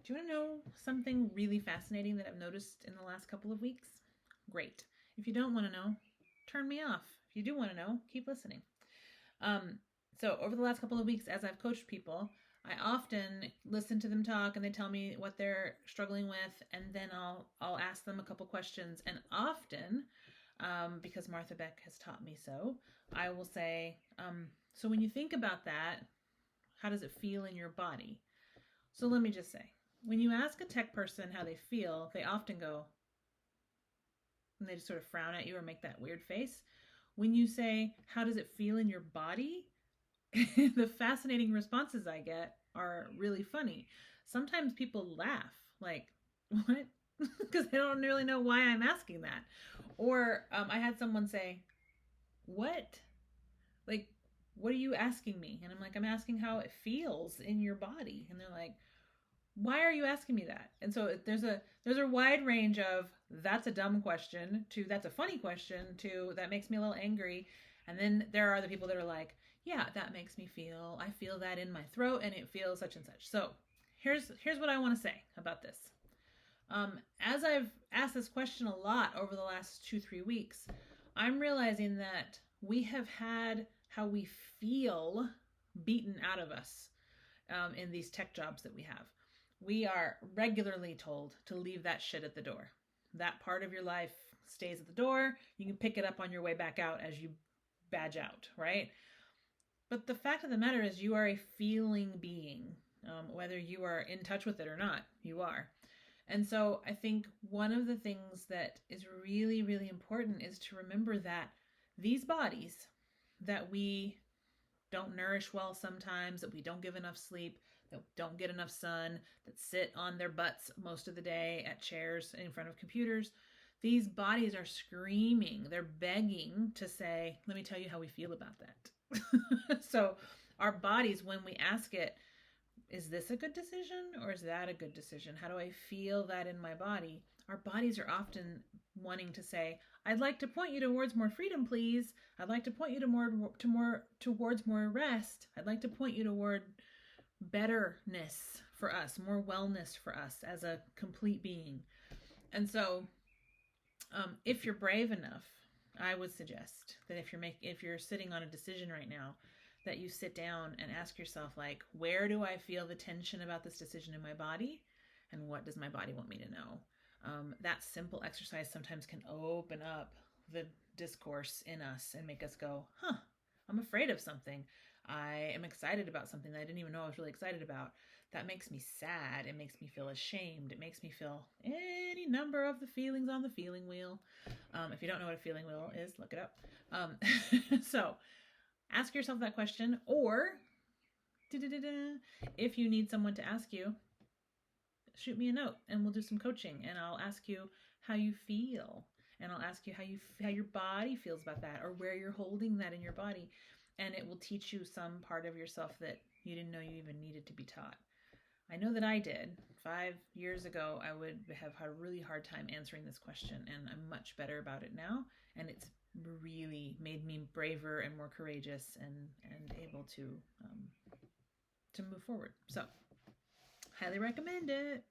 Do you want to know something really fascinating that I've noticed in the last couple of weeks? Great. If you don't want to know, turn me off. If you do want to know, keep listening. Um, so over the last couple of weeks, as I've coached people, I often listen to them talk and they tell me what they're struggling with, and then I'll ask them a couple questions. And often, because Martha Beck has taught me so, I will say, so when you think about that, how does it feel in your body? So let me just say, when you ask a tech person how they feel, they often go, and they just sort of frown at you or make that weird face. When you say, how does it feel in your body? The fascinating responses I get are really funny. Sometimes people laugh, like, what? Because they don't really know why I'm asking that. Or I had someone say, what? Like, what are you asking me? And I'm like, I'm asking how it feels in your body. And they're like, why are you asking me that? And so there's a wide range of that's a dumb question to that's a funny question to that makes me a little angry. And then there are the people that are like, yeah, that makes me feel, I feel that in my throat and it feels such and such. So here's what I want to say about this. As I've asked this question a lot over the last 2-3 weeks, I'm realizing that we have had how we feel beaten out of us in these tech jobs that we have. We are regularly told to leave that shit at the door. That part of your life stays at the door. You can pick it up on your way back out as you badge out, right? But the fact of the matter is, you are a feeling being. Whether you are in touch with it or not, you are. And so I think one of the things that is really, really important is to remember that these bodies that we don't nourish well sometimes, that we don't give enough sleep, that don't get enough sun, that sit on their butts most of the day at chairs in front of computers, these bodies are screaming. They're begging to say, let me tell you how we feel about that. So our bodies, when we ask it, is this a good decision or is that a good decision? How do I feel that in my body? Our bodies are often wanting to say, I'd like to point you towards more freedom, please. I'd like to point you towards more rest. I'd like to point you toward betterness for us, more wellness for us as a complete being. And so, if you're brave enough, I would suggest that if you're sitting on a decision right now, that you sit down and ask yourself, like, where do I feel the tension about this decision in my body? And what does my body want me to know? That simple exercise sometimes can open up the discourse in us and make us go, huh, I'm afraid of something. I am excited about something that I didn't even know I was really excited about. That makes me sad. It makes me feel ashamed. It makes me feel any number of the feelings on the feeling wheel. If you don't know what a feeling wheel is, look it up. So ask yourself that question, or if you need someone to ask you, shoot me a note and we'll do some coaching and I'll ask you how you feel and I'll ask you how your body feels about that or where you're holding that in your body, and it will teach you some part of yourself that you didn't know you even needed to be taught. I know that I did. 5 years ago, I would have had a really hard time answering this question, and I'm much better about it now, and it's really made me braver and more courageous and able to move forward. So highly recommend it.